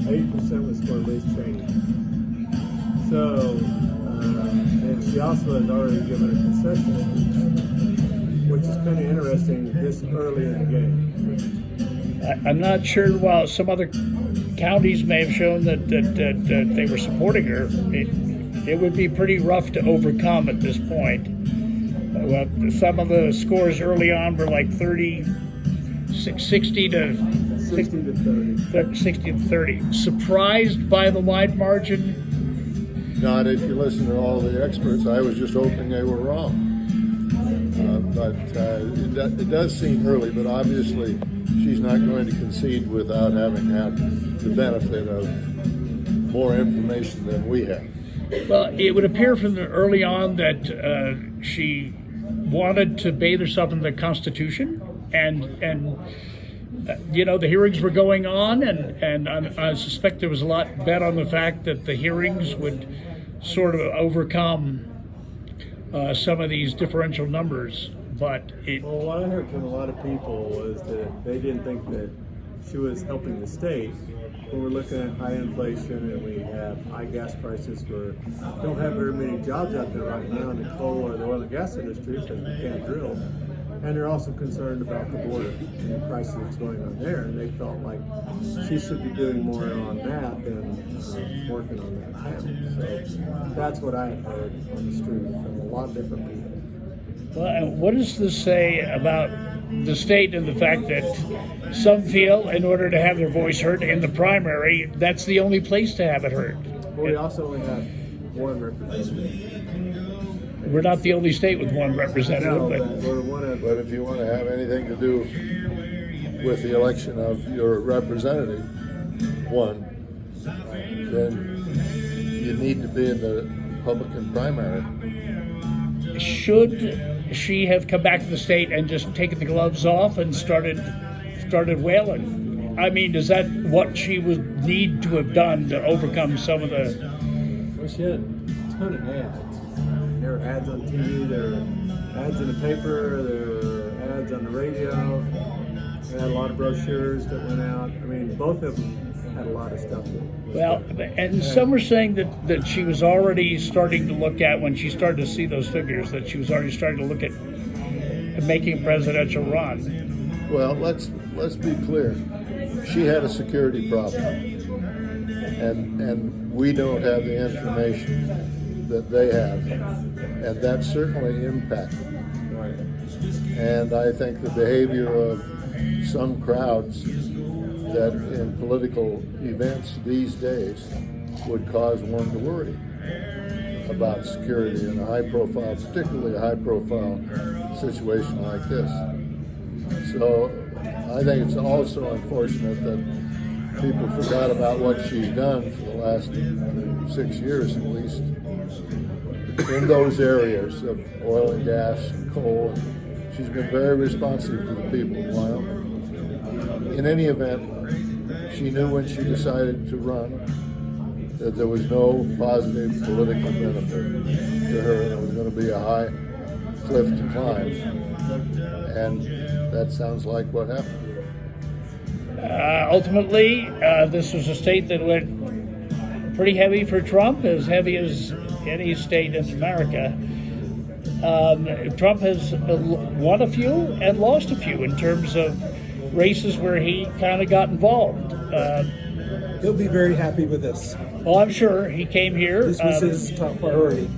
80% was for Liz Cheney. So, and she also has already given a concession speech, which is kind of interesting this early in the game. I'm not sure. While some other counties may have shown that they were supporting her, it would be pretty rough to overcome at this point. Well, some of the scores early on were like 60 to 30. 60 to 30. Surprised by the wide margin? Not if you listen to all the experts. I was just hoping they were wrong. But it does seem early, but obviously she's not going to concede without having had the benefit of more information than we have. Well, it would appear from the early on that she wanted to bathe herself in the Constitution, and the hearings were going on, and I suspect there was a lot bet on the fact that the hearings would sort of overcome some of these differential numbers. But well, what I heard from a lot of people was that they didn't think that she was helping the state. When we're looking at high inflation and we have high gas prices, we don't have very many jobs out there right now in the coal or the oil and gas industry because we can't drill. And they're also concerned about the border and the crisis that's going on there. And they felt like she should be doing more on that than working on that town. So that's what I had heard on the street from a lot of different people. Well, what does this say about the state and the fact that some feel in order to have their voice heard in the primary, that's the only place to have it heard? Well, we also only have one representative. We're not the only state with one representative. No, but we're one of. But if you want to have anything to do with the election of your representative, then you need to be in the Republican primary. Should she have come back to the state and just taken the gloves off and started whaling? I mean, is that what she would need to have done to overcome some of the? Well, she had a ton of ads. There were ads on TV, there were ads in the paper, there were ads on the radio. We had a lot of brochures that went out. I mean, both of them had a lot of stuff. And some were saying that she was already starting to look at, when she started to see those figures, that she was already starting to look at making a presidential run. Well, let's be clear. She had a security problem, and we don't have the information that they have, and that certainly impacted. Right. And I think the behavior of some crowds that in political events these days would cause one to worry about security in a high-profile, particularly a high-profile situation like this. So I think it's also unfortunate that people forgot about what she's done for the last 6 years at least in those areas of oil and gas and coal. She's been very responsive to the people of Wyoming. In any event, she knew when she decided to run that there was no positive political benefit to her, and it was going to be a high cliff to climb. And that sounds like what happened. Ultimately, this was a state that went pretty heavy for Trump, as heavy as any state in America. Trump has won a few and lost a few in terms of races where he kind of got involved. He'll be very happy with this. Well, I'm sure he came here. This was his top priority.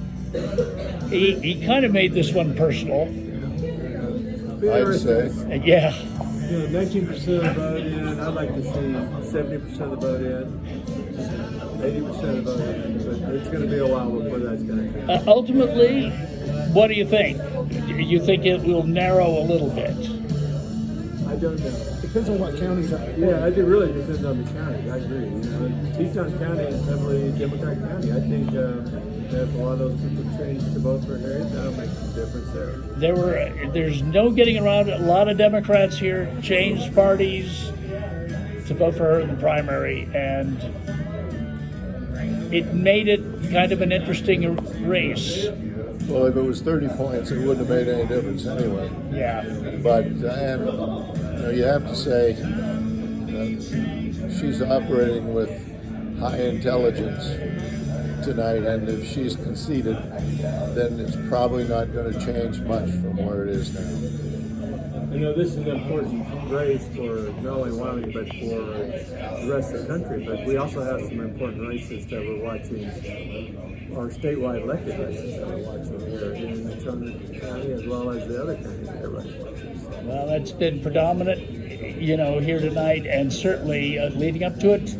He kind of made this one personal. I'd say. Yeah. 19% of the vote in. I'd like to see 70% of the vote in, 80% of the vote in. But it's going to be a while before that's going to happen. Ultimately, what do you think? You think it will narrow a little bit? I don't know. Depends on what counties are. Yeah, it really depends on the county. I agree. Teton County is heavily Democrat county. I think if a lot of those people change to vote for Harry, that'll make some difference there. There's no getting around it. A lot of Democrats here changed parties to vote for her in the primary, and it made it kind of an interesting race. Well, if it was 30 points, it wouldn't have made any difference anyway. Yeah. But you have to say she's operating with high intelligence tonight, and if she's conceded, then it's probably not going to change much from where it is now. You know, this is an important race for not only Wyoming, but for the rest of the country. But we also have some important races that we're watching, our statewide elected races that we're watching here in Cheney County, as well as the other counties that everybody's watching. Well, that's been predominant, you know, here tonight, and certainly leading up to it.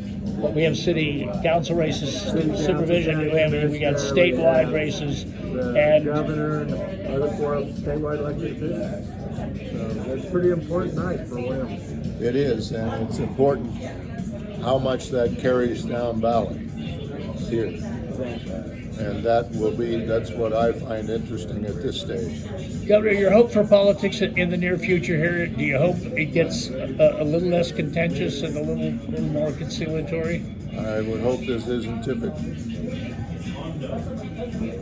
We have city council races, supervision. We got statewide races, The and governor and other 4 statewide elected officials. So it's a pretty important night for Wyoming. It is, and it's important how much that carries down ballot here. And that's what I find interesting at this stage. Governor, your hope for politics in the near future here, do you hope it gets a little less contentious and a little more conciliatory? I would hope this isn't typical.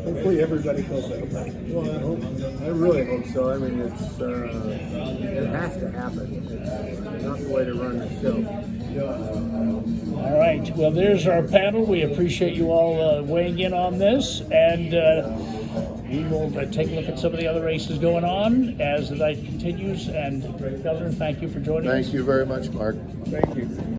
Hopefully everybody feels that way. Well, I really hope so. I mean, it has to happen. It's not the way to run the show. All right. Well, there's our panel. We appreciate you all weighing in on this, and we will take a look at some of the other races going on as the night continues. And Governor, thank you for joining us. Thank you very much, Mark. Thank you.